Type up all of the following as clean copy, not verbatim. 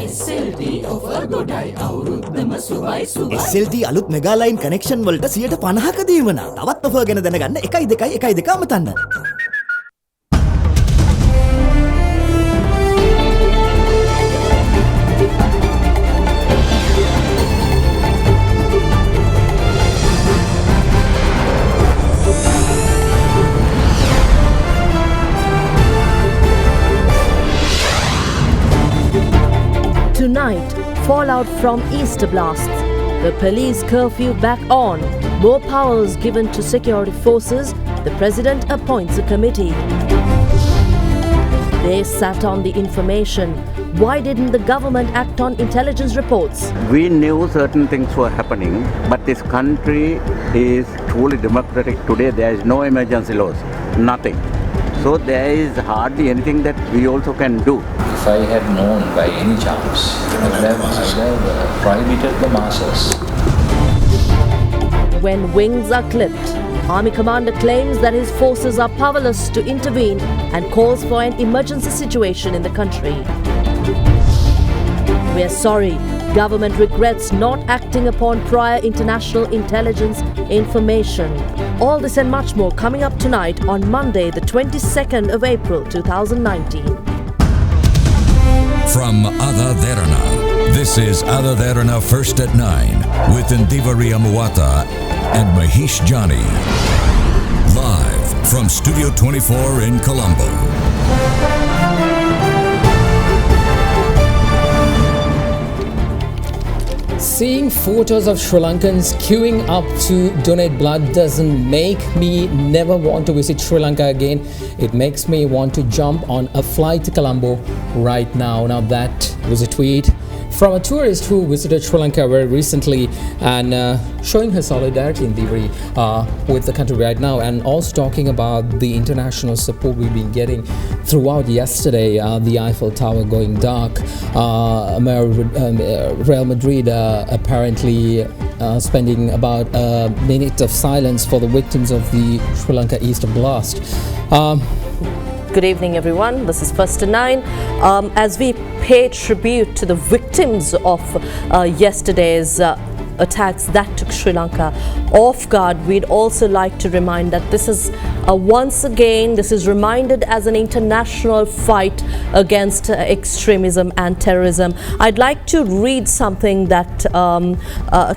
SLT අලුත් mega line connection වලට 50%ක දීවන. තවත් ඔෆර් ගැන දැනගන්න 121 අමතන්න. Tonight, fallout from Easter blasts. The police curfew back on. More powers given to security forces. The president appoints a committee. They sat on the information. Why didn't the government act on intelligence reports? We knew certain things were happening, but this country is truly democratic today. There is no emergency laws, nothing. So there is hardly anything that we also can do. If I had known by any chance, I would have prohibited the masses. When wings are clipped, Army commander claims that his forces are powerless to intervene and calls for an emergency situation in the country. We are sorry. Government regrets not acting upon prior international intelligence information. All this and much more coming up tonight on Monday, the 22nd of April, 2019. From AdaDerana, this is AdaDerana First at 9 with Ndivari Amuwata and Mahesh Jani. Live from Studio 24 in Colombo. Seeing photos of Sri Lankans queuing up to donate blood doesn't make me never want to visit Sri Lanka again. It makes me want to jump on a flight to Colombo right now. Now that was a tweet from a tourist who visited Sri Lanka very recently and showing her solidarity in Divri with the country right now, and also talking about the international support we've been getting throughout yesterday, the Eiffel Tower going dark, Real Madrid apparently spending about a minute of silence for the victims of the Sri Lanka Easter blast. Good evening, everyone. This is First to 9. As we pay tribute to the victims of yesterday's attacks that took Sri Lanka off guard, we'd also like to remind that this is once again, this is reminded as an international fight against extremism and terrorism. I'd like to read something that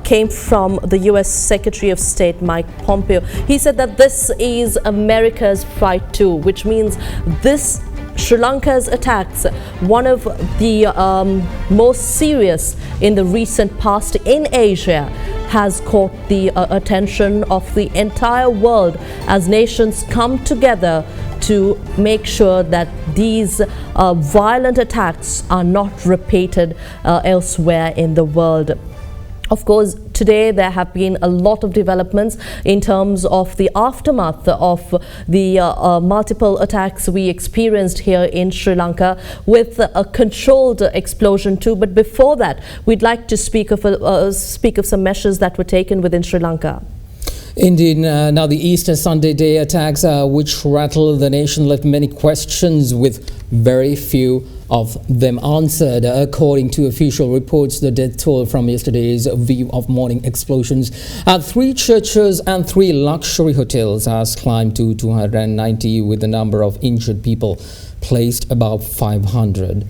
came from the US Secretary of State Mike Pompeo. He said that this is America's fight too, which means this Sri Lanka's attacks, one of the most serious in the recent past in Asia, has caught the attention of the entire world as nations come together to make sure that these violent attacks are not repeated elsewhere in the world. Of course, today there have been a lot of developments in terms of the aftermath of the multiple attacks we experienced here in Sri Lanka, with a controlled explosion too. But before that, we'd like to speak of some measures that were taken within Sri Lanka. Indeed, now the Easter Sunday day attacks which rattled the nation left many questions, with very few of them answered. According to official reports, the death toll from yesterday's view of morning explosions at 3 churches and 3 luxury hotels has climbed to 290, with the number of injured people placed above 500.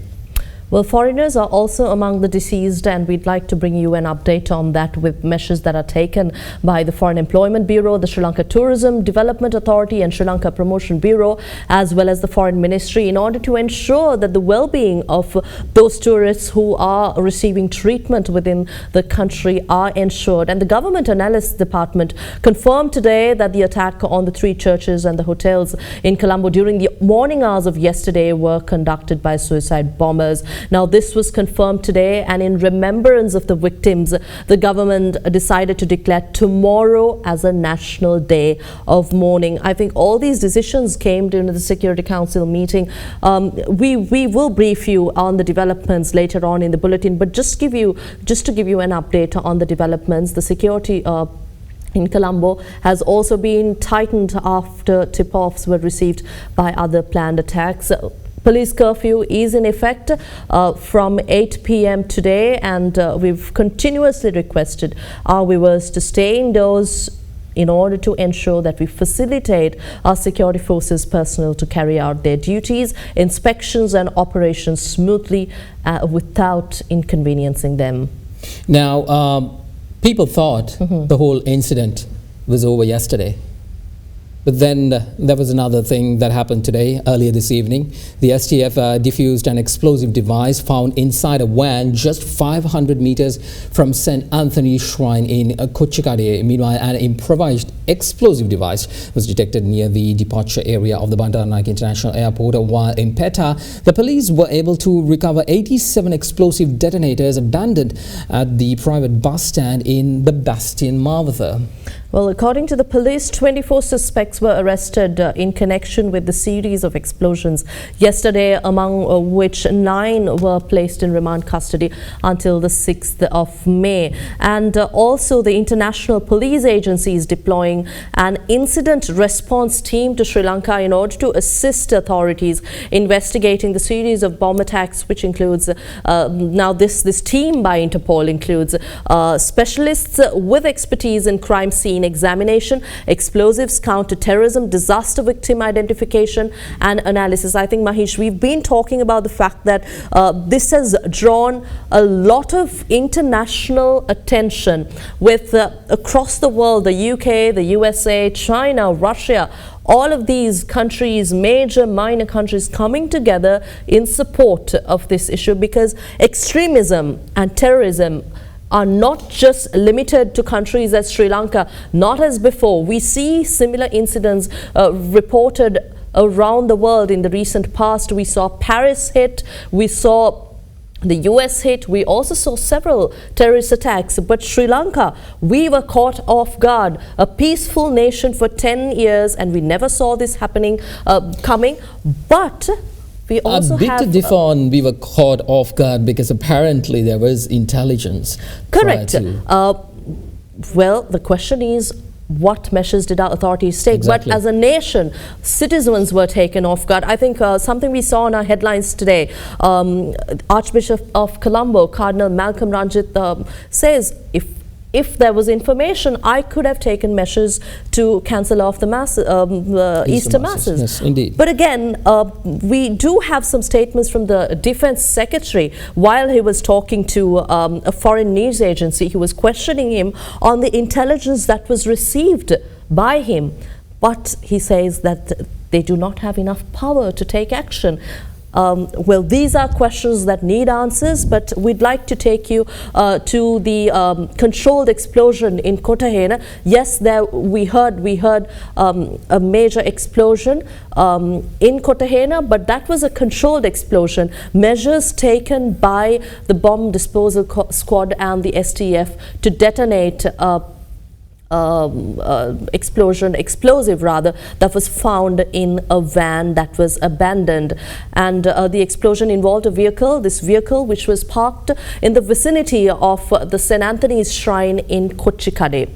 Well, foreigners are also among the deceased, and we'd like to bring you an update on that with measures that are taken by the Foreign Employment Bureau, the Sri Lanka Tourism Development Authority and Sri Lanka Promotion Bureau, as well as the Foreign Ministry, in order to ensure that the well-being of those tourists who are receiving treatment within the country are ensured. And the Government Analyst Department confirmed today that the attack on the 3 churches and the hotels in Colombo during the morning hours of yesterday were conducted by suicide bombers. Now, this was confirmed today, and in remembrance of the victims, the government decided to declare tomorrow as a national day of mourning. I think all these decisions came during the Security Council meeting. We will brief you on the developments later on in the bulletin, but just to give you an update on the developments, the security in Colombo has also been tightened after tip-offs were received by other planned attacks. Police curfew is in effect from 8 p.m. today, and we've continuously requested our viewers to stay indoors in order to ensure that we facilitate our security forces personnel to carry out their duties, inspections and operations smoothly without inconveniencing them. Now, people thought the whole incident was over yesterday. But then there was another thing that happened today, earlier this evening. The STF defused an explosive device found inside a van just 500 meters from St. Anthony's Shrine in Kochikade. Meanwhile, an improvised explosive device was detected near the departure area of the Bandaranaike International Airport. While in Petta, the police were able to recover 87 explosive detonators abandoned at the private bus stand in the Bastion Marvatha. Well, according to the police, 24 suspects were arrested in connection with the series of explosions yesterday, among which 9 were placed in remand custody until the 6th of May. And also the International Police Agency is deploying an incident response team to Sri Lanka in order to assist authorities investigating the series of bomb attacks, which includes now this team by Interpol includes specialists with expertise in crime scene examination, explosives, counter-terrorism, disaster victim identification and analysis. I think, Mahish, we've been talking about the fact that this has drawn a lot of international attention with across the world, the UK, the USA, China, Russia, all of these countries, major, minor countries, coming together in support of this issue, because extremism and terrorism are not just limited to countries as Sri Lanka, not as before. We see similar incidents reported around the world in the recent past. We saw Paris hit, we saw the US hit, we also saw several terrorist attacks. But Sri Lanka, we were caught off guard, a peaceful nation for 10 years, and we never saw this happening coming. But we also to differ on we were caught off guard because apparently there was intelligence. Correct. Well, the question is, what measures did our authorities take? Exactly. But as a nation, citizens were taken off guard. I think something we saw in our headlines today, Archbishop of Colombo, Cardinal Malcolm Ranjit, says, if there was information, I could have taken measures to cancel off the Easter Masses. Yes, indeed. But again, we do have some statements from the Defense Secretary while he was talking to a foreign news agency. He was questioning him on the intelligence that was received by him. But he says that they do not have enough power to take action. Well, these are questions that need answers, but we'd like to take you to the controlled explosion in Kotahena. Yes, there we heard a major explosion in Kotahena, but that was a controlled explosion. Measures taken by the bomb disposal squad and the STF to detonate explosive that was found in a van that was abandoned, and the explosion involved a vehicle, which was parked in the vicinity of the St. Anthony's Shrine in Kochikade.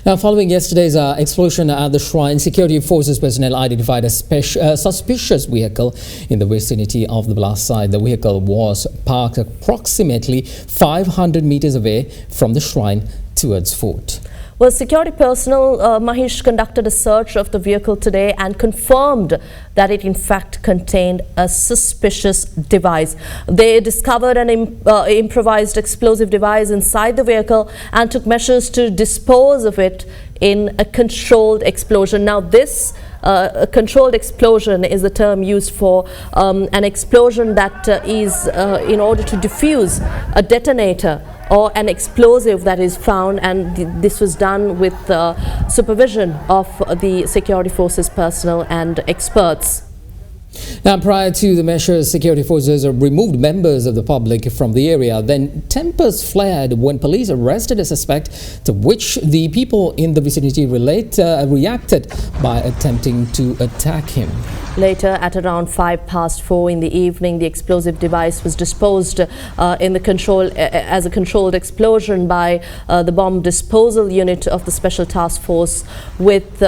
Now, following yesterday's explosion at the shrine, security forces personnel identified a suspicious vehicle in the vicinity of the blast site. The vehicle was parked approximately 500 meters away from the shrine towards fort. Well, security personnel, Mahish, conducted a search of the vehicle today and confirmed that it in fact contained a suspicious device. They discovered an improvised explosive device inside the vehicle and took measures to dispose of it in a controlled explosion. Now, this a controlled explosion is the term used for an explosion that is in order to defuse a detonator or an explosive that is found, and this was done with supervision of the security forces personnel and experts. Now, prior to the measures, security forces removed members of the public from the area. Then tempers flared when police arrested a suspect, to which the people in the vicinity reacted by attempting to attack him. Later, at around 4:05 in the evening, the explosive device was disposed as a controlled explosion by the bomb disposal unit of the Special Task Force with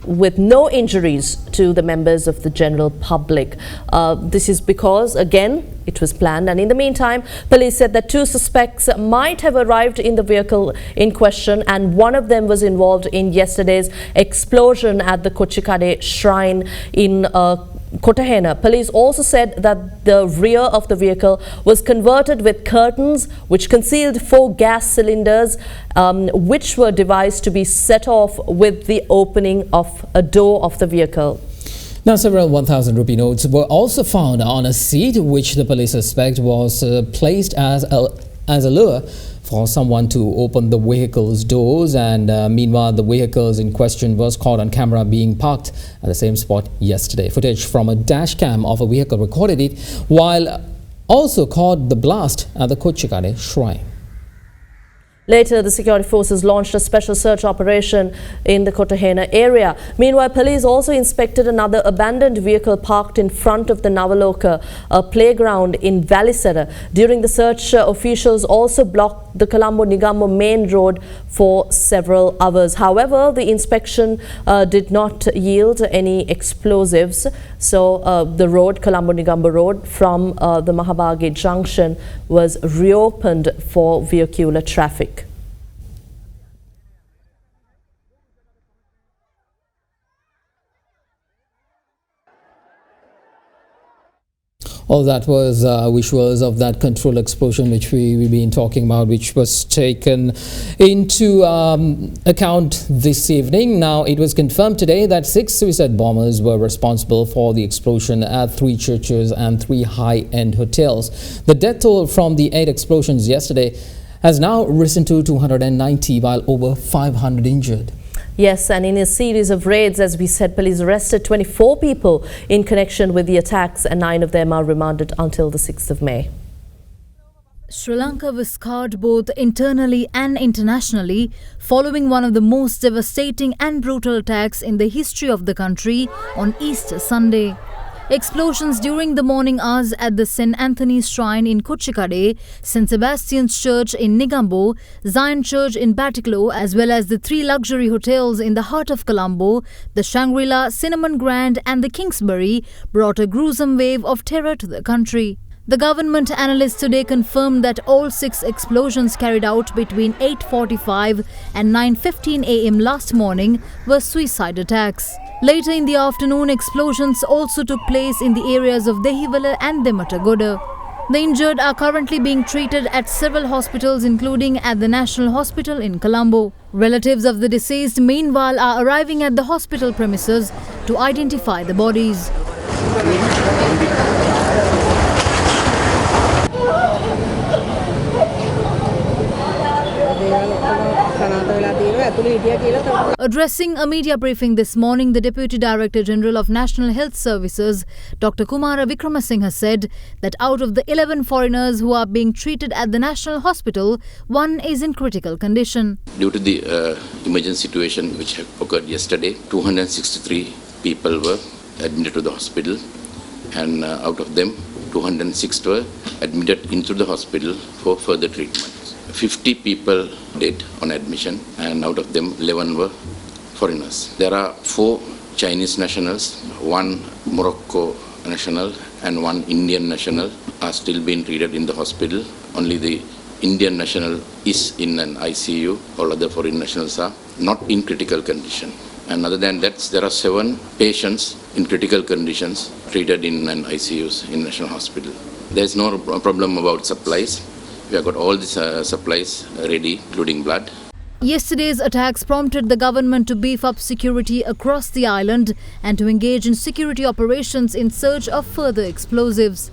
with no injuries to the members of the general public. This is because, again, it was planned, and in the meantime, police said that 2 suspects might have arrived in the vehicle in question, and one of them was involved in yesterday's explosion at the Kochikade shrine in Kotahena. Police also said that the rear of the vehicle was converted with curtains which concealed 4 gas cylinders which were devised to be set off with the opening of a door of the vehicle. Now, several 1,000 rupee notes were also found on a seat which the police suspect was placed as a lure for someone to open the vehicle's doors, and meanwhile the vehicles in question was caught on camera being parked at the same spot yesterday. Footage from a dash cam of a vehicle recorded it, while also caught the blast at the Kochikade shrine. Later, the security forces launched a special search operation in the Kotahena area. Meanwhile, police also inspected another abandoned vehicle parked in front of the Navaloka playground in Valisara. During the search, officials also blocked the Colombo-Negombo main road for several hours. However, the inspection did not yield any explosives. So the road, Colombo-Negombo road from the Mahabagi junction, was reopened for vehicular traffic. All that was visuals of that controlled explosion which we've been talking about, which was taken into account this evening. Now, it was confirmed today that 6 suicide bombers were responsible for the explosion at 3 churches and 3 high-end hotels. The death toll from the 8 explosions yesterday has now risen to 290, while over 500 injured. Yes, and in a series of raids, as we said, police arrested 24 people in connection with the attacks, and 9 of them are remanded until the 6th of May. Sri Lanka was scarred both internally and internationally following one of the most devastating and brutal attacks in the history of the country on Easter Sunday. Explosions during the morning hours at the St. Anthony's Shrine in Kochikade, St. Sebastian's Church in Negombo, Zion Church in Batticaloa, as well as the 3 luxury hotels in the heart of Colombo, the Shangri-La, Cinnamon Grand and the Kingsbury, brought a gruesome wave of terror to the country. The government analysts today confirmed that all 6 explosions carried out between 8:45 and 9:15 a.m. last morning were suicide attacks. Later in the afternoon, explosions also took place in the areas of Dehiwala and Dematagoda. The injured are currently being treated at several hospitals, including at the National Hospital in Colombo. Relatives of the deceased, meanwhile, are arriving at the hospital premises to identify the bodies. Addressing a media briefing this morning, the Deputy Director General of National Health Services, Dr. Kumara Vikramasinghe, said that out of the 11 foreigners who are being treated at the National Hospital, 1 is in critical condition. Due to the emergency situation which occurred yesterday, 263 people were admitted to the hospital, and out of them, 206 were admitted into the hospital for further treatment. 50 people dead on admission, and out of them 11 were foreigners. There are 4 Chinese nationals, 1 Morocco national and 1 Indian national are still being treated in the hospital. Only the Indian national is in an ICU. All other foreign nationals are not in critical condition. And other than that, there are 7 patients in critical conditions treated in an ICUs in National Hospital. There is no problem about supplies. We have got all these supplies ready, including blood. Yesterday's attacks prompted the government to beef up security across the island and to engage in security operations in search of further explosives.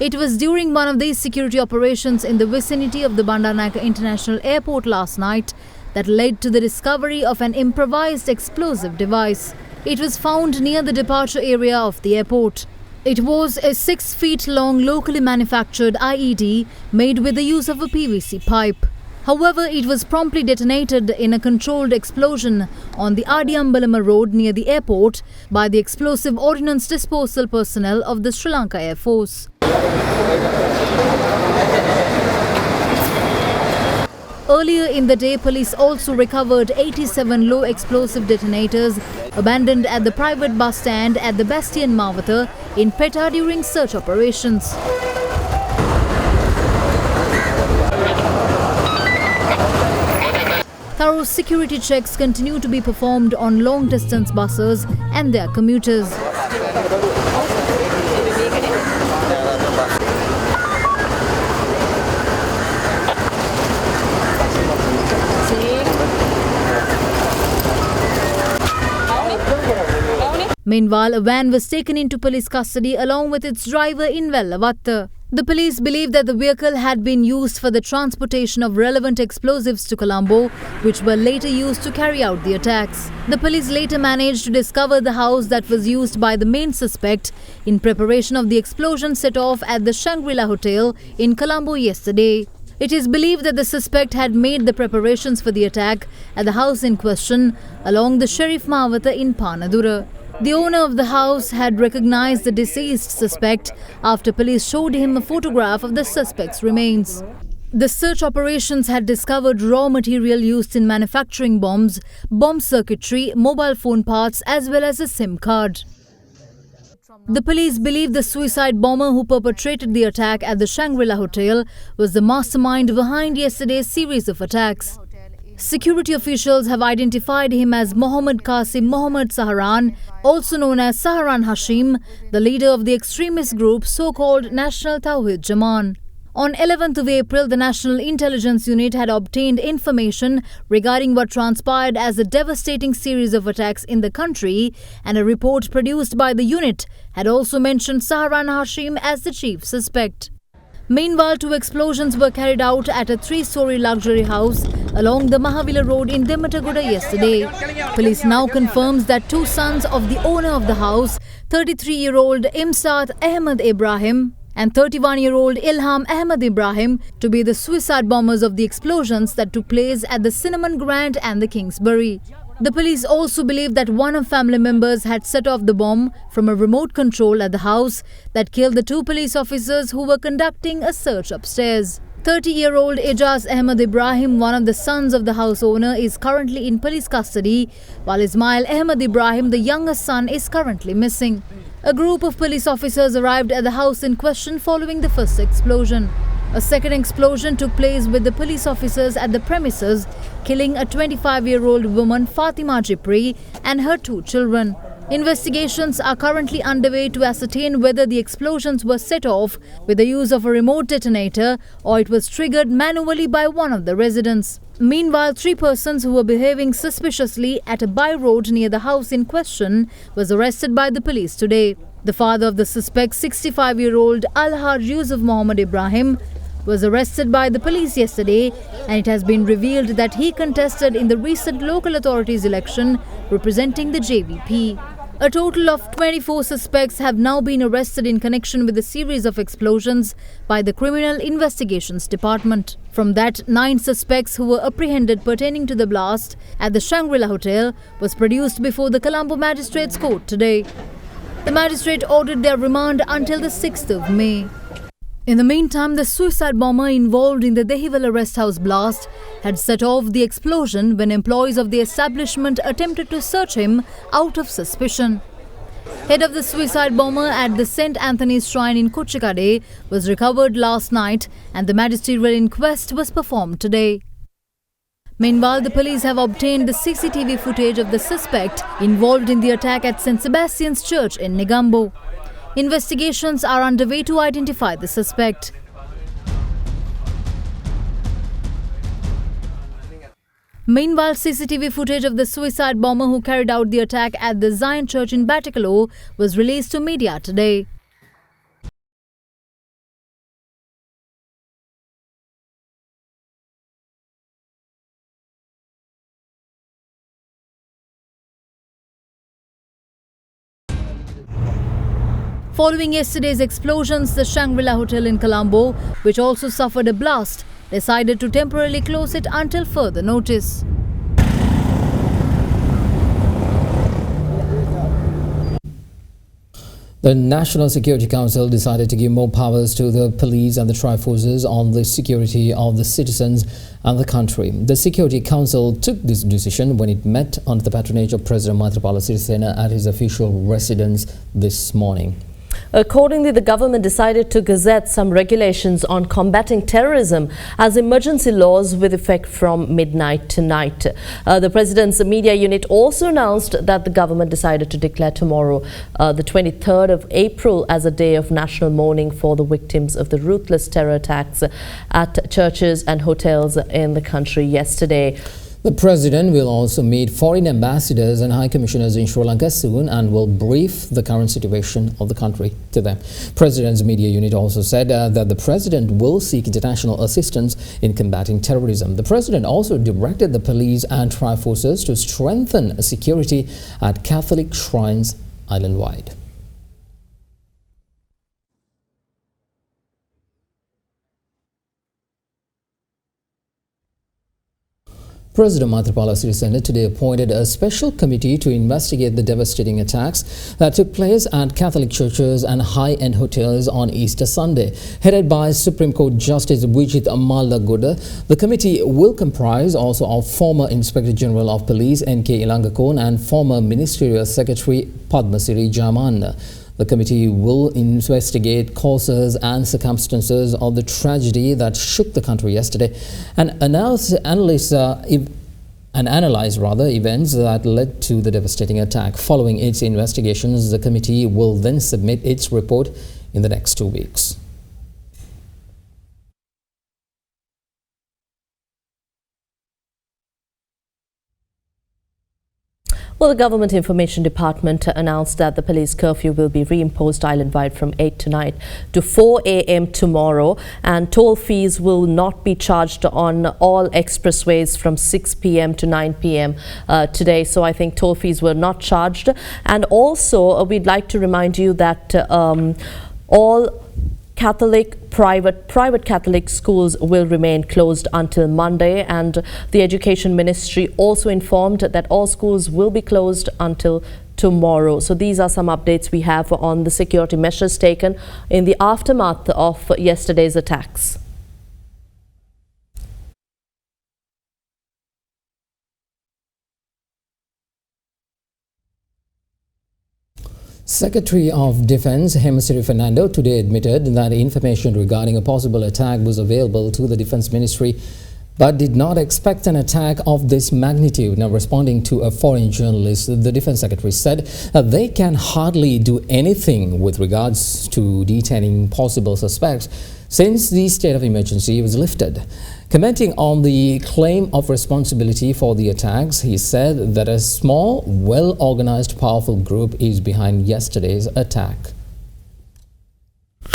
It was during one of these security operations in the vicinity of the Bandaranaike International Airport last night that led to the discovery of an improvised explosive device. It was found near the departure area of the airport. It was a 6 feet long locally manufactured IED made with the use of a PVC pipe. However, it was promptly detonated in a controlled explosion on the Adiambalama road near the airport by the explosive ordnance disposal personnel of the Sri Lanka Air Force. Earlier in the day, police also recovered 87 low explosive detonators abandoned at the private bus stand at the Bastion Mawatha in Peta during search operations. Thorough security checks continue to be performed on long-distance buses and their commuters. Meanwhile, a van was taken into police custody along with its driver in Vellavatta. The police believe that the vehicle had been used for the transportation of relevant explosives to Colombo, which were later used to carry out the attacks. The police later managed to discover the house that was used by the main suspect in preparation of the explosion set off at the Shangri-La Hotel in Colombo yesterday. It is believed that the suspect had made the preparations for the attack at the house in question along the Sheriff Mawatha in Panadura. The owner of the house had recognized the deceased suspect after police showed him a photograph of the suspect's remains. The search operations had discovered raw material used in manufacturing bombs, bomb circuitry, mobile phone parts as well as a SIM card. The police believe the suicide bomber who perpetrated the attack at the Shangri-La Hotel was the mastermind behind yesterday's series of attacks. Security officials have identified him as Mohammed Qasim Mohammed Saharan, also known as Saharan Hashim, the leader of the extremist group so-called National Tawhid Jaman. On 11th of April, the National Intelligence Unit had obtained information regarding what transpired as a devastating series of attacks in the country, and a report produced by the unit had also mentioned Saharan Hashim as the chief suspect. Meanwhile, 2 explosions were carried out at a 3-story luxury house along the Mahavila Road in Demataguda yesterday. Police now confirms that 2 sons of the owner of the house, 33-year-old Imsat Ahmed Ibrahim and 31-year-old Ilham Ahmed Ibrahim, to be the suicide bombers of the explosions that took place at the Cinnamon Grand and the Kingsbury. The police also believe that one of family members had set off the bomb from a remote control at the house that killed the 2 police officers who were conducting a search upstairs. 30-year-old Ijaz Ahmed Ibrahim, one of the sons of the house owner, is currently in police custody, while Ismail Ahmed Ibrahim, the youngest son, is currently missing. A group of police officers arrived at the house in question following the first explosion. A second explosion took place with the police officers at the premises, killing a 25-year-old woman, Fatima Jipri, and her 2 children. Investigations are currently underway to ascertain whether the explosions were set off with the use of a remote detonator or it was triggered manually by one of the residents. Meanwhile, 3 persons who were behaving suspiciously at a by-road near the house in question was arrested by the police today. The father of the suspect, 65-year-old Alhaj Yusuf Mohammed Ibrahim, was arrested by the police yesterday, and it has been revealed that he contested in the recent local authorities election representing the JVP. A total of 24 suspects have now been arrested in connection with a series of explosions by the Criminal Investigations Department. From that, 9 suspects who were apprehended pertaining to the blast at the Shangri-La Hotel was produced before the Colombo Magistrates Court today. The magistrate ordered their remand until the 6th of May. In the meantime, the suicide bomber involved in the Dehiwala rest house blast had set off the explosion when employees of the establishment attempted to search him out of suspicion. Head of the suicide bomber at the St. Anthony's Shrine in Kochikade was recovered last night, and the magisterial inquest was performed today. Meanwhile, the police have obtained the CCTV footage of the suspect involved in the attack at St. Sebastian's Church in Negombo. Investigations are underway to identify the suspect. Meanwhile, CCTV footage of the suicide bomber who carried out the attack at the Zion Church in Batticaloa was released to media today. Following yesterday's explosions, the Shangri-La Hotel in Colombo, which also suffered a blast, decided to temporarily close it until further notice. The National Security Council decided to give more powers to the police and the tri-forces on the security of the citizens and the country. The Security Council took this decision when it met under the patronage of President Maithripala Sirisena at his official residence this morning. Accordingly, the government decided to gazette some regulations on combating terrorism as emergency laws with effect from midnight tonight. The President's media unit also announced that the government decided to declare tomorrow, the 23rd of April, as a day of national mourning for the victims of the ruthless terror attacks at churches and hotels in the country yesterday. The President will also meet foreign ambassadors and high commissioners in Sri Lanka soon and will brief the current situation of the country to them. President's media unit also said that the President will seek international assistance in combating terrorism. The President also directed the police and tri-forces to strengthen security at Catholic shrines island-wide. President Maithripala Sirisena today appointed a special committee to investigate the devastating attacks that took place at Catholic churches and high-end hotels on Easter Sunday. Headed by Supreme Court Justice Vijit Mallagooda, the committee will comprise also of former Inspector General of Police N.K. Ilangakon and former Ministerial Secretary Padmasiri Jaman. The committee will investigate causes and circumstances of the tragedy that shook the country yesterday and analyze events that led to the devastating attack. Following its investigations, the committee will then submit its report in the next 2 weeks. Well, the Government Information Department announced that the police curfew will be reimposed island-wide from 8 tonight to 4 a.m. tomorrow, and toll fees will not be charged on all expressways from 6 p.m. to 9 p.m. Today. So I think toll fees were not charged. And also, we'd like to remind you that all private Catholic schools will remain closed until Monday, and the Education Ministry also informed that all schools will be closed until tomorrow. So these are some updates we have on the security measures taken in the aftermath of yesterday's attacks. Secretary of Defense Hemasiri Fernando today admitted that information regarding a possible attack was available to the Defense Ministry, but did not expect an attack of this magnitude. Now, responding to a foreign journalist, the Defense Secretary said that they can hardly do anything with regards to detaining possible suspects since the state of emergency was lifted. Commenting on the claim of responsibility for the attacks, he said that a small, well-organized, powerful group is behind yesterday's attack.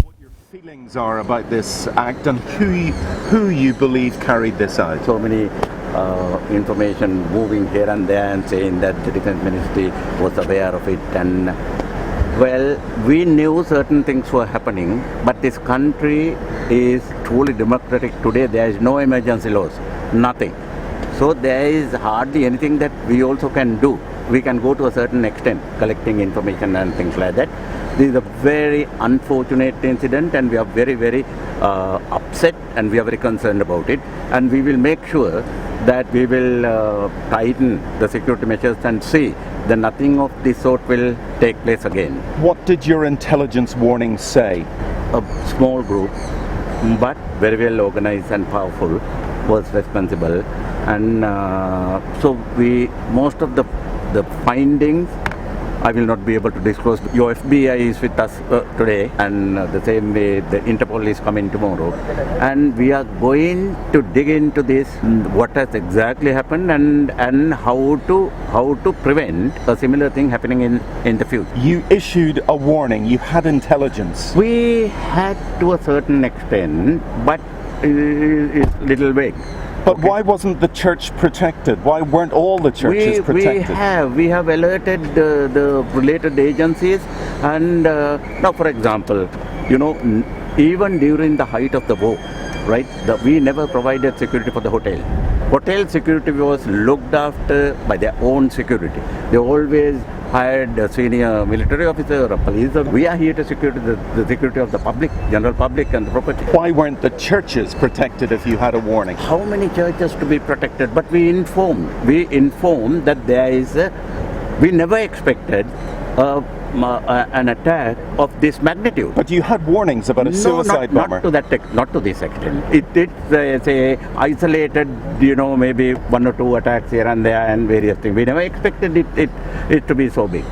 What your feelings are about this act and who you believe carried this out? So many information moving here and there and saying that the Defense Ministry was aware of it, and well, we knew certain things were happening, but this country is truly democratic today. There is no emergency laws, nothing. So there is hardly anything that we also can do. We can go to a certain extent, collecting information and things like that. This is a very unfortunate incident, and we are very, very upset, and we are very concerned about it. And we will make sure that we will tighten the security measures and see that nothing of this sort will take place again. What did your intelligence warning say? A small group, but very well organized and powerful, was responsible. And so most of the findings I will not be able to disclose. Your FBI is with us today, and the same way the Interpol is coming tomorrow. And we are going to dig into this, what has exactly happened, and how to prevent a similar thing happening in the future. You issued a warning, you had intelligence. We had to a certain extent, but it's little vague. But why wasn't the church protected? Why weren't all the churches protected? We have alerted the related agencies, and now, for example, even during the height of the war, right? We never provided security for the hotel. Hotel security was looked after by their own security. They always hired a senior military officer or a police. We are here to secure the security of the public, general public, and the property. Why weren't the churches protected if you had a warning? How many churches to be protected? But we informed that there is we never expected an attack of this magnitude. But you had warnings about a suicide bomber. Not to this extent. It's a isolated, maybe one or two attacks here and there and various things. We never expected it to be so big.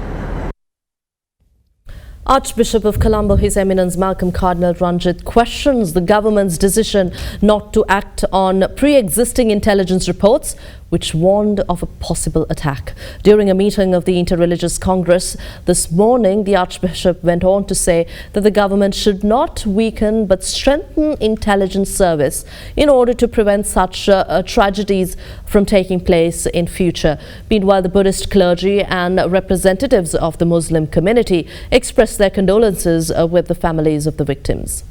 Archbishop of Colombo, His Eminence Malcolm Cardinal Ranjit, questions the government's decision not to act on pre-existing intelligence reports which warned of a possible attack. During a meeting of the Interreligious Congress this morning, the Archbishop went on to say that the government should not weaken but strengthen intelligence service in order to prevent such tragedies from taking place in future. Meanwhile, the Buddhist clergy and representatives of the Muslim community expressed their condolences with the families of the victims.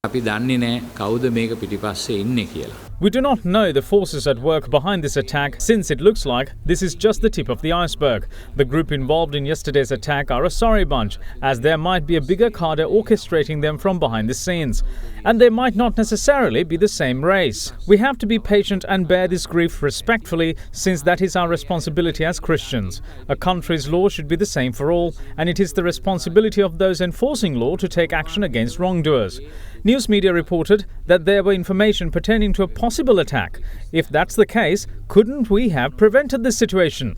We do not know the forces at work behind this attack, since it looks like this is just the tip of the iceberg. The group involved in yesterday's attack are a sorry bunch, as there might be a bigger cadre orchestrating them from behind the scenes. And they might not necessarily be the same race. We have to be patient and bear this grief respectfully, since that is our responsibility as Christians. A country's law should be the same for all, and it is the responsibility of those enforcing law to take action against wrongdoers. News media reported that there were information pertaining to a possible attack. If that's the case, couldn't we have prevented this situation?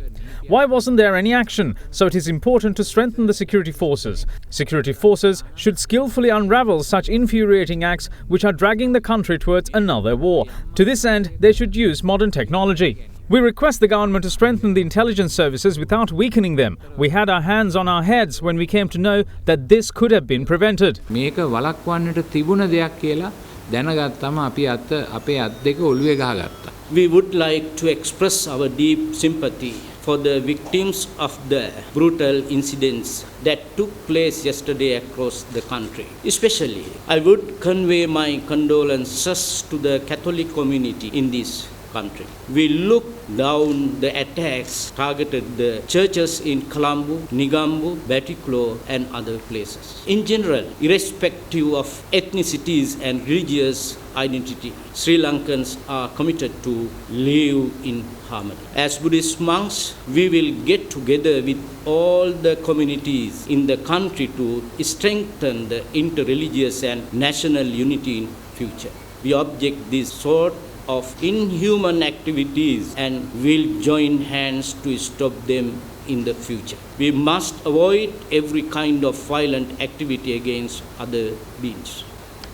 Why wasn't there any action? So it is important to strengthen the security forces. Security forces should skillfully unravel such infuriating acts which are dragging the country towards another war. To this end, they should use modern technology. We request the government to strengthen the intelligence services without weakening them. We had our hands on our heads when we came to know that this could have been prevented. මේක වළක්වන්නට තිබුණ දෙයක් කියලා දැනගත්තම අපි අපේ අත් දෙක ඔළුවේ ගහගත්තා. We would like to express our deep sympathy for the victims of the brutal incidents that took place yesterday across the country. Especially, I would convey my condolences to the Catholic community in this country. We look down the attacks targeted the churches in Colombo, Nigambu, Batiklo and other places. In general, irrespective of ethnicities and religious identity, Sri Lankans are committed to live in harmony. As Buddhist monks, we will get together with all the communities in the country to strengthen the interreligious and national unity in future. We object this sort of inhuman activities and will join hands to stop them in the future. We must avoid every kind of violent activity against other beings.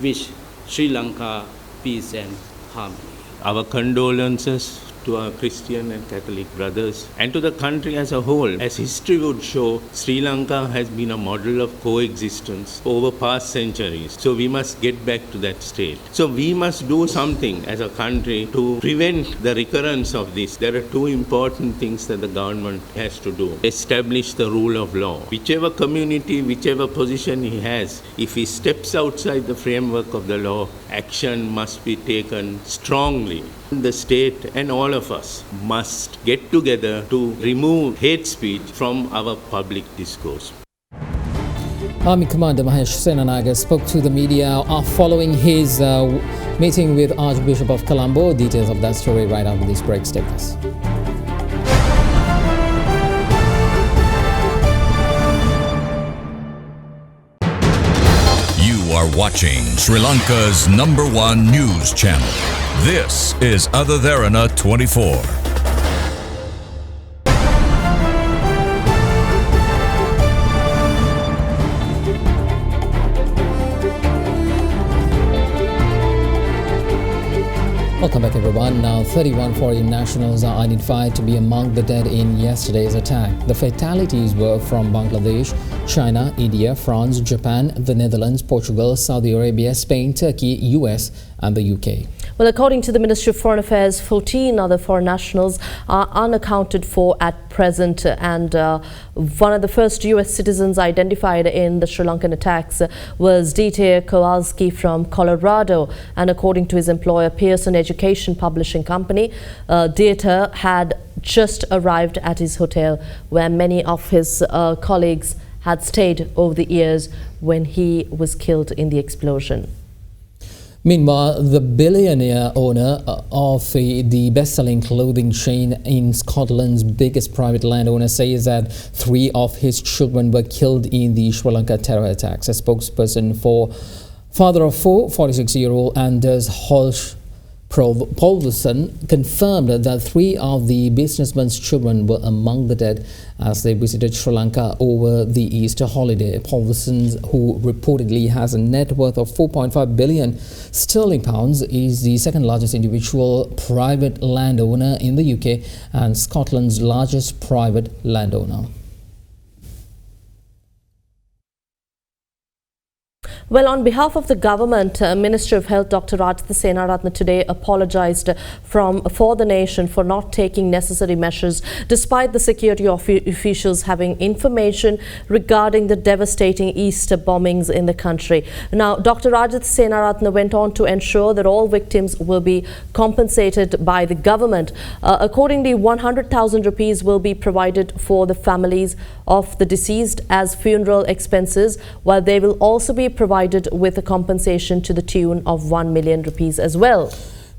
Wish Sri Lanka peace and harmony. Our condolences to our Christian and Catholic brothers and to the country as a whole. As history would show, Sri Lanka has been a model of coexistence over past centuries. So we must get back to that state. So we must do something as a country to prevent the recurrence of this. There are two important things that the government has to do. Establish the rule of law. Whichever community, whichever position he has, if he steps outside the framework of the law, action must be taken strongly. The state and all of us must get together to remove hate speech from our public discourse. Army Commander Mahesh Senanaga spoke to the media following his meeting with Archbishop of Colombo. Details of that story right after this break. Stay with us. You are watching Sri Lanka's #1 news channel. This is AdaDerana 24. Welcome back, everyone. Now, 31 foreign nationals are identified to be among the dead in yesterday's attack. The fatalities were from Bangladesh, China, India, France, Japan, the Netherlands, Portugal, Saudi Arabia, Spain, Turkey, US, and the UK. Well, according to the Ministry of Foreign Affairs, 14 other foreign nationals are unaccounted for at present, and one of the first US citizens identified in the Sri Lankan attacks was Dieter Kowalski from Colorado, and according to his employer Pearson Education Publishing Company, Dieter had just arrived at his hotel where many of his colleagues had stayed over the years when he was killed in the explosion. Meanwhile, the billionaire owner of the best-selling clothing chain in Scotland's biggest private landowner says that 3 of his children were killed in the Sri Lanka terror attacks. A spokesperson for father of 4, 46-year-old Anders Paulsson confirmed that 3 of the businessman's children were among the dead as they visited Sri Lanka over the Easter holiday. Paulsson, who reportedly has a net worth of 4.5 billion sterling pounds, is the second largest individual private landowner in the UK and Scotland's largest private landowner. Well, on behalf of the government, Minister of Health Dr. Rajitha Senaratne today apologized for the nation for not taking necessary measures despite the security officials having information regarding the devastating Easter bombings in the country. Now, Dr. Rajitha Senaratne went on to ensure that all victims will be compensated by the government. Accordingly, 100,000 rupees will be provided for the families of the deceased as funeral expenses, while they will also be provided with a compensation to the tune of 1 million rupees as well.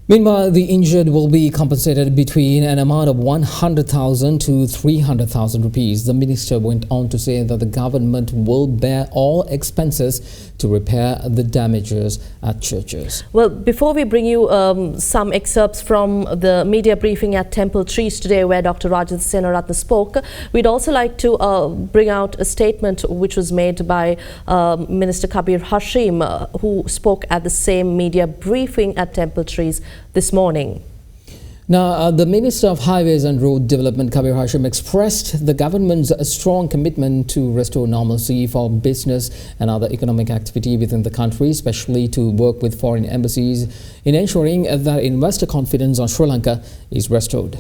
Meanwhile, the injured will be compensated between an amount of 100,000 to 300,000 rupees. The minister went on to say that the government will bear all expenses to repair the damages at churches. Well, before we bring you some excerpts from the media briefing at Temple Trees today where Dr. Rajitha Senaratne spoke, we'd also like to bring out a statement which was made by Minister Kabir Hashim, who spoke at the same media briefing at Temple Trees this morning. Now, the Minister of Highways and Road Development, Kabir Hashim, expressed the government's strong commitment to restore normalcy for business and other economic activity within the country, especially to work with foreign embassies in ensuring that investor confidence on Sri Lanka is restored.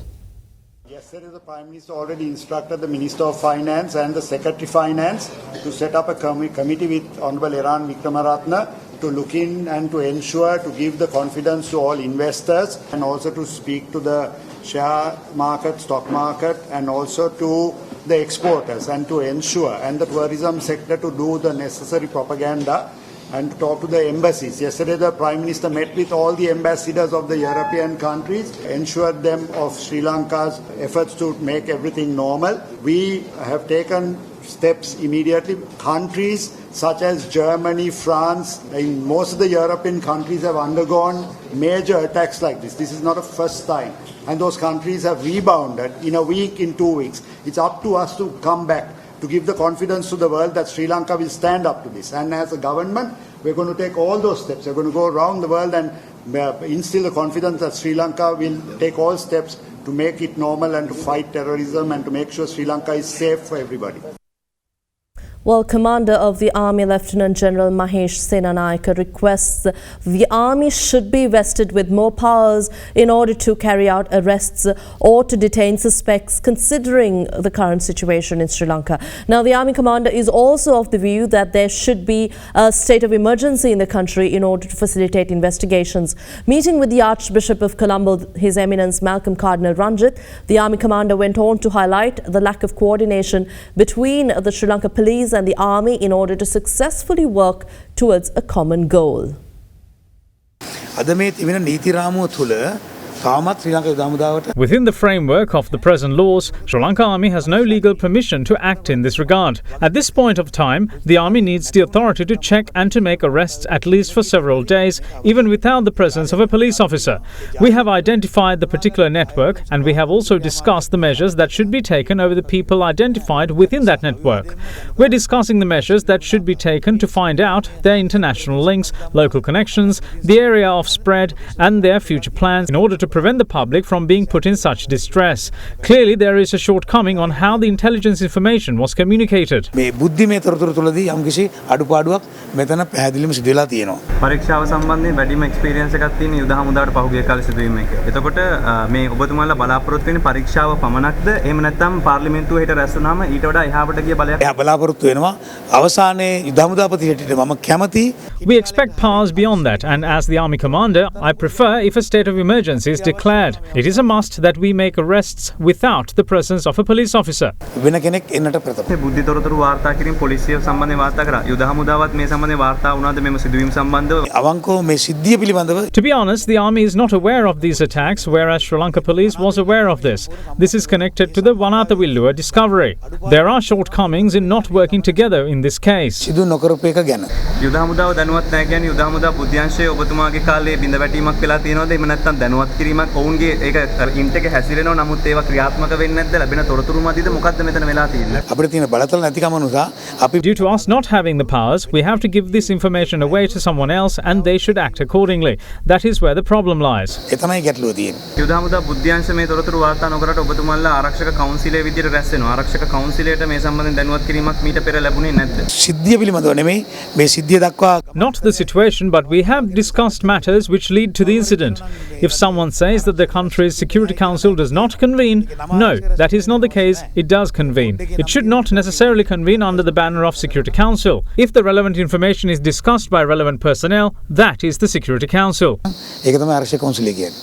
Yesterday, the Prime Minister already instructed the Minister of Finance and the Secretary Finance to set up a committee with Honorable Iran Vikramaratne to look in and to ensure to give the confidence to all investors and also to speak to the share market, stock market and also to the exporters and to ensure and the tourism sector to do the necessary propaganda and to talk to the embassies. Yesterday the Prime Minister met with all the ambassadors of the European countries, ensured them of Sri Lanka's efforts to make everything normal. We have taken steps immediately. Countries such as Germany, France, in most of the European countries have undergone major attacks like this. This is not a first time. And those countries have rebounded in a week, in 2 weeks. It's up to us to come back, to give the confidence to the world that Sri Lanka will stand up to this. And as a government, we're going to take all those steps. We're going to go around the world and instill the confidence that Sri Lanka will take all steps to make it normal and to fight terrorism and to make sure Sri Lanka is safe for everybody. Well, Commander of the Army Lieutenant General Mahesh Senanayake requests the Army should be vested with more powers in order to carry out arrests or to detain suspects considering the current situation in Sri Lanka. Now, the Army Commander is also of the view that there should be a state of emergency in the country in order to facilitate investigations. Meeting with the Archbishop of Colombo, His Eminence Malcolm Cardinal Ranjit, the Army Commander went on to highlight the lack of coordination between the Sri Lanka Police and the Army in order to successfully work towards a common goal. අද මේ තිබෙන නීති රාමුව තුළ Within the framework of the present laws, Sri Lanka Army has no legal permission to act in this regard. At this point of time, the Army needs the authority to check and to make arrests at least for several days, even without the presence of a police officer. We have identified the particular network, and we have also discussed the measures that should be taken over the people identified within that network. We're discussing the measures that should be taken to find out their international links, local connections, the area of spread, and their future plans in order to prevent the public from being put in such distress. Clearly, there is a shortcoming on how the intelligence information was communicated. පරීක්ෂාව සම්බන්ධයෙන් වැඩිම experience එකක් තියෙන යුද හමුදාවට පහුගිය කාලේ සිදුවීම එක. එතකොට මේ ඔබතුමාලා බලාපොරොත්තු වෙන පරීක්ෂාව පමණක්ද එහෙම නැත්නම් පාර්ලිමේන්තුව හෙට රැස් වුණාම ඊට වඩා එහාට ගිය බලයක් බලාපොරොත්තු වෙනවා. අවසානයේ යුද හමුදාපති හැටියට මම කැමති. We expect powers beyond that, and as the Army Commander, I prefer if a state of emergency is declared. It is a must that we make arrests without the presence of a police officer. වෙන කෙනෙක් එන්නට ප්‍රථම. බුද්ධි තොරතුරු වාර්තා කිරීම පොලිසිය සම්බන්ධයෙන් වාර්තා කරා. යුද හමුදාවත් මේ සම්බන්ධයෙන් වාර්තා වුණාද මෙම සිදුවීම් සම්බන්ධව? අවංකව මේ සිද්ධිය පිළිබඳව. To be honest, the Army is not aware of these attacks, whereas Sri Lanka Police was aware of this. This is connected to the Vanatha-Villua discovery. There are shortcomings in not working together in this case. සිදු නොකරපු එක ගැන. යුද හමුදාව දැනුවත් නැහැ කියන්නේ යුද හමුදා බුද්ධ්‍යංශයේ ඔබතුමාගේ කාලේ බිඳ වැටීමක් වෙලා තියෙනවද? එහෙම නැත්නම් දැනුවත් කිරීමක් ඔවුන්ගේ ඒක ඉන්ට් එක හැසිරෙනවා නමුත් ඒවා ක්‍රියාත්මක වෙන්නේ නැද්ද? ලැබෙන තොරතුරු මැදිද මොකක්ද මෙතන වෙලා තියෙන්නේ? අපිට තියෙන බලතල නැතිකම නිසා අපි Due to us not having the powers, we have to give this information away to someone else and they should act accordingly. That is where the problem lies. එතනයි ගැටලුව තියෙන්නේ. යුද හමුදා බුද්ධ්‍යංශ මේ තොරතුරු වාර්තා නොකරට ඔබතුමාලා ආරක්ෂක කවුන්සිලයේ විදියට රැස් වෙනවා. ආරක්ෂක කවුන්සිලයට මේ සම්බන්ධයෙන් දැනුවත් කිරීමක් මීට පෙර ලැබුණේ නැද්ද? සිද්ධිය පිළිබඳව නෙමෙයි මේ සිද්ධිය දක්වා. Not the situation, but we have discussed matters which lead to the incident. If someone says that the country's Security Council does not convene, no, that is not the case. It does convene. It should not necessarily convene under the banner of Security Council. If the relevant information is discussed by relevant personnel, that is the Security Council. ඒක තමයි ආරක්ෂක කවුන්සිලය කියන්නේ.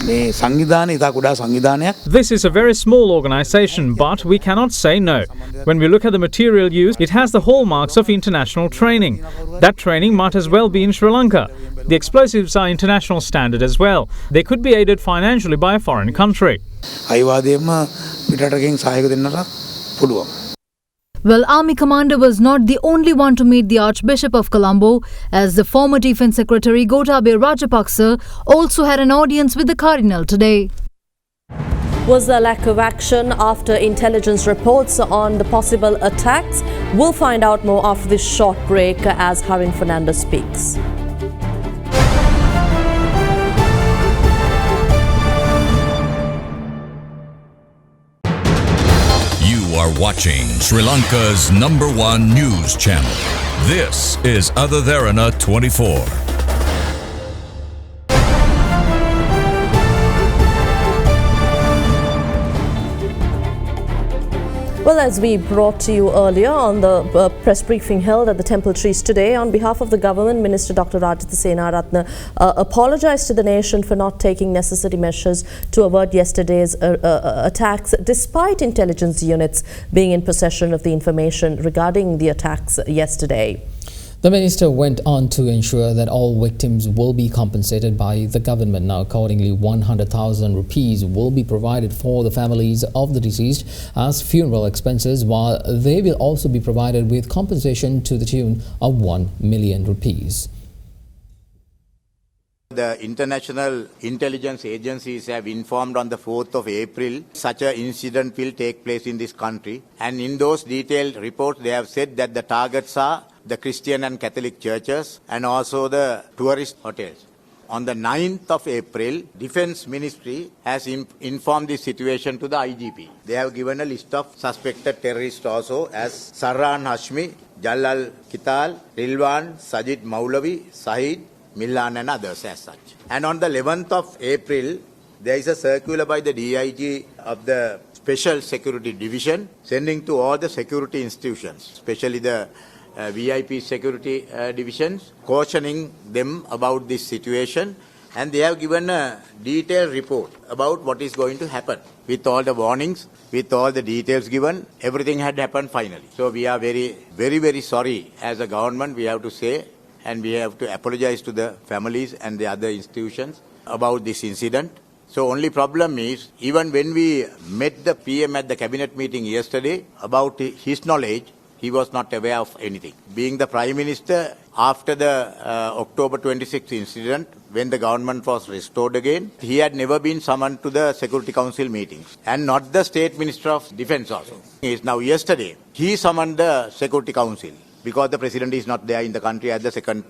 මේ සංවිධානය ඉතා කුඩා සංවිධානයක්. This is a very small organization, but we cannot say no. When we look at the material used, it has the hallmarks of international training. That training might as well be in Sri Lanka. The explosives are international standard as well. They could be aided financially by a foreign country. අයිවාදයෙන්ම පිටරටකින් සහයෝග දෙන්නට පුළුවන්. Well, Army Commander was not the only one to meet the Archbishop of Colombo, as the former Defence Secretary Gotabaya Rajapaksa also had an audience with the Cardinal today. Was there lack of action after intelligence reports on the possible attacks? We'll find out more after this short break as Harin Fernandez speaks. You are watching Sri Lanka's #1 news channel. This is AdaDerana 24. Well, as we brought to you earlier on the press briefing held at the Temple Trees today, on behalf of the government, Minister Dr. Rajitha Senaratne apologised to the nation for not taking necessary measures to avert yesterday's attacks, despite intelligence units being in possession of the information regarding the attacks yesterday. The minister went on to ensure that all victims will be compensated by the government. Now, accordingly, 100,000 rupees will be provided for the families of the deceased as funeral expenses, while they will also be provided with compensation to the tune of 1 million rupees. The international intelligence agencies have informed on the 4th of April such an incident will take place in this country, and in those detailed reports they have said that the targets are the Christian and Catholic churches and also the tourist hotels. On the 9th of April, Defence Ministry has informed this situation to the IGP. They have given a list of suspected terrorists also as Sarran Hashmi, Jalal Kital, Rilwan, Sajid Maulavi, Sahid, Millan and others as such. And on the 11th of April, there is a circular by the DIG of the Special Security Division sending to all the security institutions, especially the VIP security divisions, cautioning them about this situation, and they have given a detailed report about what is going to happen with all the warnings, with all the details given. Everything had happened finally. So we are very sorry as a government, we have to say, and we have to apologize to the families and the other institutions about this incident. So only problem is, even when we met the PM at the cabinet meeting yesterday, about his knowledge, he was not aware of anything. Being the Prime Minister, after the October 26th incident, when the government was restored again, he had never been summoned to the Security Council meetings. And not the State Minister of Defence also. Now yesterday, he summoned the Security Council because the President is not there in the country as the second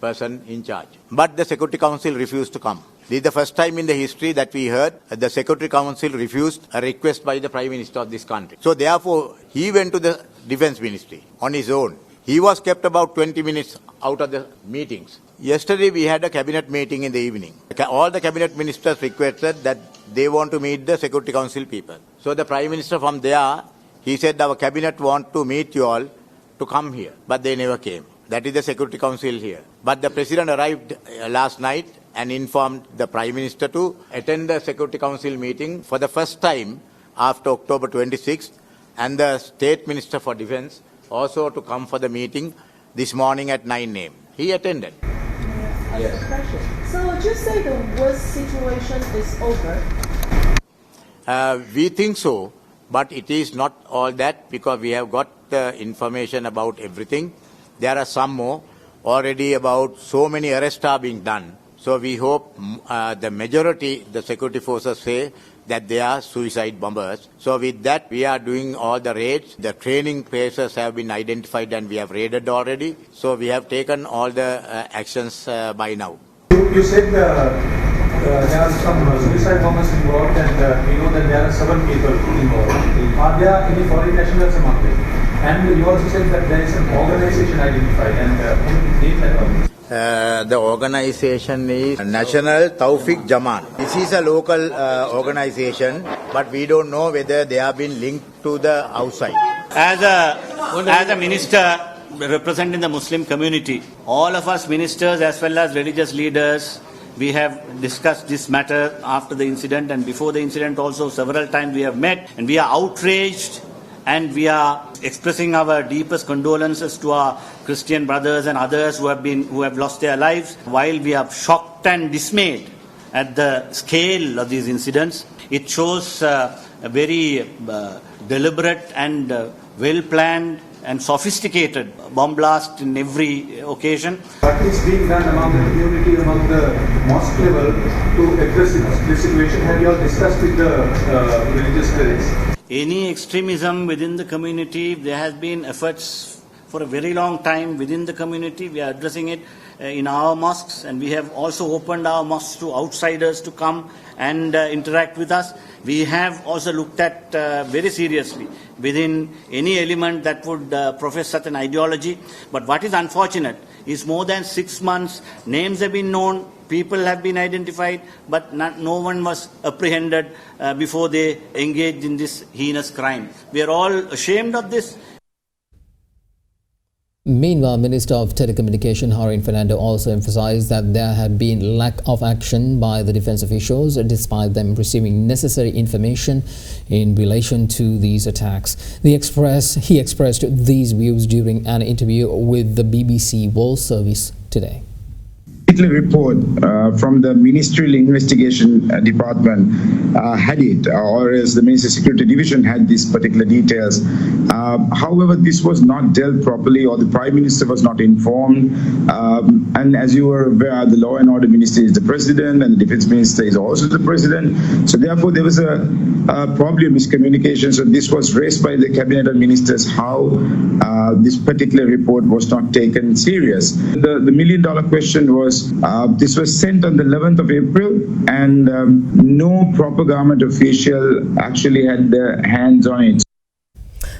person in charge. But the Security Council refused to come. This is the first time in the history that we heard the Security Council refused a request by the Prime Minister of this country. So therefore, he went to the Defence Ministry on his own. He was kept about 20 minutes out of the meetings. Yesterday we had a cabinet meeting in the evening. All the cabinet ministers requested that they want to meet the Security Council people. So the Prime Minister from there, he said our cabinet want to meet you all to come here. But they never came. That is the Security Council here. But the President arrived last night and informed the Prime Minister to attend the Security Council meeting for the first time after October 26th, and the State Minister for Defence also to come for the meeting this morning at 9 a.m. He attended. Yes. So would you say the worst situation is over? We think so, but it is not all that, because we have got the information about everything. There are some more. Already about so many arrests are being done. So we hope the majority, the security forces say that they are suicide bombers. So with that, we are doing all the raids. The training places have been identified and we have raided already. So we have taken all the actions by now. You said there are some suicide bombers involved, and we know that there are 7 people involved. Are there any foreign nationals among them? And you also said that there is an organization identified, and can you name that organization? The organization is National Tawfiq Jaman. This is a local organization, but we don't know whether they have been linked to the outside. As a minister representing the Muslim community, all of us ministers as well as religious leaders, we have discussed this matter after the incident and before the incident also. Several times we have met, and we are outraged, and we are expressing our deepest condolences to our Christian brothers and others who have lost their lives. While we are shocked and dismayed at the scale of these incidents, it shows a very deliberate and well-planned and sophisticated bomb blast in every occasion. What is being done among the community, among the mosque level, to address this situation? Have you all discussed with the religious clerics? Any extremism within the community, there has been efforts for a very long time within the community. We are addressing it in our mosques, and we have also opened our mosques to outsiders to come and interact with us. We have also looked at very seriously within any element that would profess such an ideology. But what is unfortunate is more than 6 months, names have been known, people have been identified, but no one was apprehended before they engaged in this heinous crime. We are all ashamed of this. Meanwhile, Minister of Telecommunication Harin Fernando also emphasized that there had been lack of action by the defense officials despite them receiving necessary information in relation to these attacks. He expressed these views during an interview with the BBC World Service today. Report from the Ministerial Investigation Department had it, or as the Ministry of Security Division had these particular details. However, this was not dealt properly, or the Prime Minister was not informed. And as you are aware, the Law and Order Minister is the President, and the Defence Minister is also the President. So therefore, there was probably a miscommunication. So this was raised by the Cabinet of Ministers, how this particular report was not taken serious. The million-dollar question was, this was sent on the 11th of April, and no proper government official actually had their hands on it.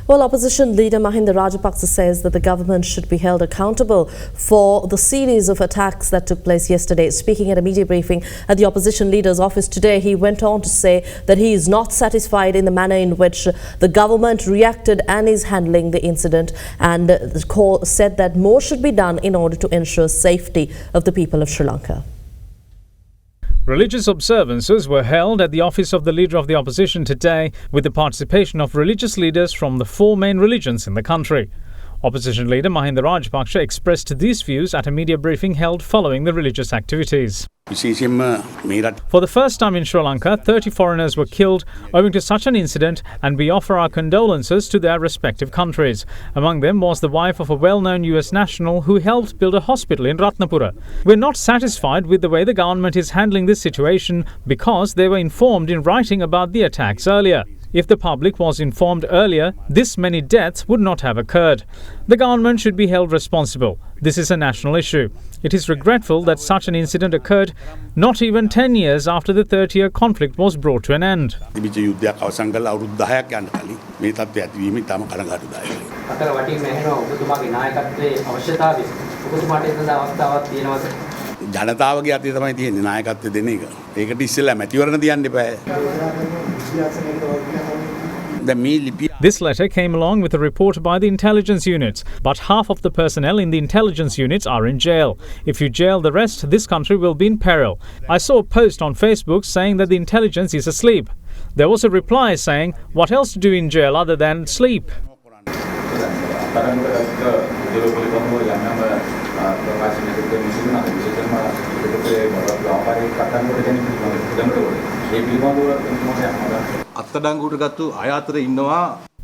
Well, opposition leader Mahinda Rajapaksa says that the government should be held accountable for the series of attacks that took place yesterday. Speaking at a media briefing at the opposition leader's office today, he went on to say that he is not satisfied in the manner in which the government reacted and is handling the incident, and said that more should be done in order to ensure safety of the people of Sri Lanka. Religious observances were held at the office of the Leader of the Opposition today with the participation of religious leaders from the 4 main religions in the country. Opposition leader Mahinda Rajapaksa expressed these views at a media briefing held following the religious activities. For the first time in Sri Lanka, 30 foreigners were killed owing to such an incident, and we offer our condolences to their respective countries. Among them was the wife of a well-known US national who helped build a hospital in Ratnapura. We're not satisfied with the way the government is handling this situation because they were informed in writing about the attacks earlier. If the public was informed earlier, this many deaths would not have occurred. The government should be held responsible. This is a national issue. It is regretful that such an incident occurred not even 10 years after the 30-year conflict was brought to an end. ජනතාවගේ අතේ තමයි තියෙන්නේ නායකත්වය දෙන එක. ඒකට ඉස්සෙල්ලා මැතිවරණ තියන්න එපා. This letter came along with a report by the intelligence units, but half of the personnel in the intelligence units are in jail. If you jail the rest, this country will be in peril. I saw a post on Facebook saying that the intelligence is asleep. There was a reply saying, what else to do in jail other than sleep?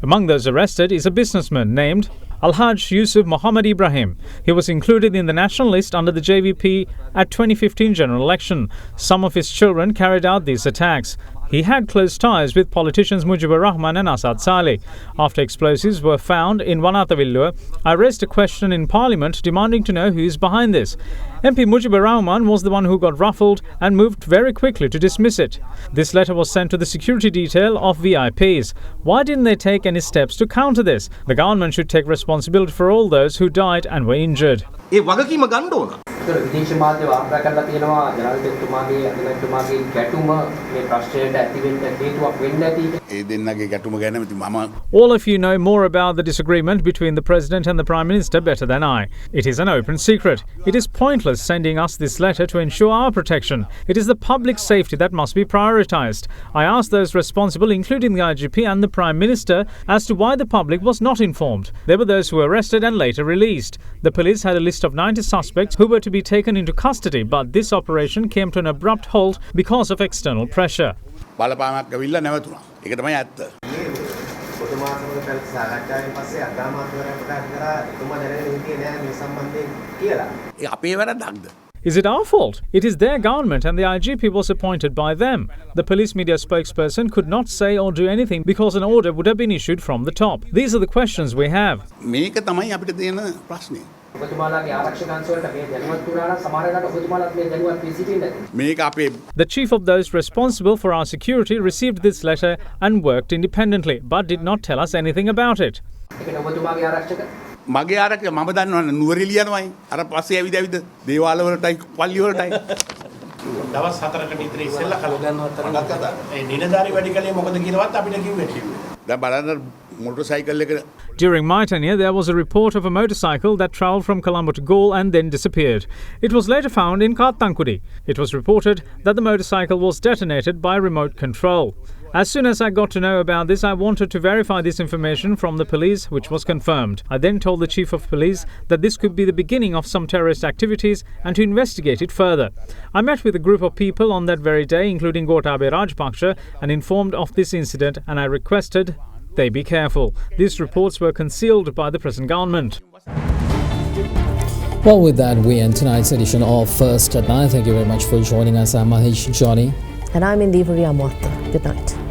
Among those arrested is a businessman named Alhaj Yusuf Muhammad Ibrahim. He was included in the national list under the JVP at 2015 general election. Some of his children carried out these attacks. He had close ties with politicians Mujibur Rahman and Asad Saleh. After explosives were found in Wanathavillua, I raised a question in Parliament demanding to know who is behind this. MP Mujibur Rahman was the one who got ruffled and moved very quickly to dismiss it. This letter was sent to the security detail of VIPs. Why didn't they take any steps to counter this? The government should take responsibility for all those who died and were injured. විදේශ මාධ්‍ය වාර්තා කරලා තියෙනවා ජනාධිපතිතුමාගේ අගමැතිතුමාගේ ගැටුම මේ ප්‍රශ්නයට ඇතිවෙන්න හේතුවක් වෙන්න ඇති. ඒ දෙන්නගේ ගැටුම ගැන මම All of you know more about the disagreement between the President and the Prime Minister better than I. It is an open secret. It is pointless sending us this letter to ensure our protection. It is the public safety that must be prioritized. I asked those responsible, including the IGP and the Prime Minister, as to why the public was not informed. There were those who were arrested and later released. The police had a list of 90 suspects who were to be taken into custody, but this operation came to an abrupt halt because of external pressure. බලපාමක් ගවිල්ලා නැවතුණා. ඒක තමයි ඇත්ත. ඔබතුමා සමග පැවති සාකච්ඡාවෙන් පස්සේ අග්‍රාමාත්‍යවරයා ප්‍රකාශ කරා එතුමා දැනගෙන හිටියේ නෑ මේ සම්බන්ධයෙන් කියලා. ඒ අපේ වැරද්දක්ද? Is it our fault? It is their government and the IGP was appointed by them. The police media spokesperson could not say or do anything because an order would have been issued from the top. These are the questions we have. මේක තමයි අපිට තියෙන ප්‍රශ්නේ. ඔබතුමාලාගේ ආරක්ෂක අංශවලට මේ දැනුවත් වුණා නම් සමහර වෙලාවට ඔබතුමාලාත් මේ දැනුවත් වී සිටින්නේ නැති. මේක අපේ The chief of those responsible for our security received this letter and worked independently, but did not tell us anything about it. ඒකනේ ඔබතුමාගේ ආරක්ෂක මගේ ආරක්ෂක මම දන්නවනේ නුවරඑළිය යනවායි. අර පස්සේ ඇවිද ඇවිද දේවාල වලටයි පල්ලි වලටයි. දවස් 4කට විතර ඉස්සෙල්ලා කලගන්නවා. ඒ නිලධාරි වැඩි කලේ මොකද කියලාවත් අපිට කිව්වේ. දැන් බලන්න motorcycle එක. During my tenure, there was a report of a motorcycle that travelled from Colombo to Galle and then disappeared. It was later found in Kathankudi. It was reported that the motorcycle was detonated by remote control. As soon as I got to know about this, I wanted to verify this information from the police, which was confirmed. I then told the chief of police that this could be the beginning of some terrorist activities and to investigate it further. I met with a group of people on that very day, including Gotabaya Rajapaksa, and informed of this incident, and I requested they be careful. These reports were concealed by the present government. Well, with that, we end tonight's edition of First at 9. Thank you very much for joining us. I'm Mahesh Johnny. And I'm Interreligious. Good night.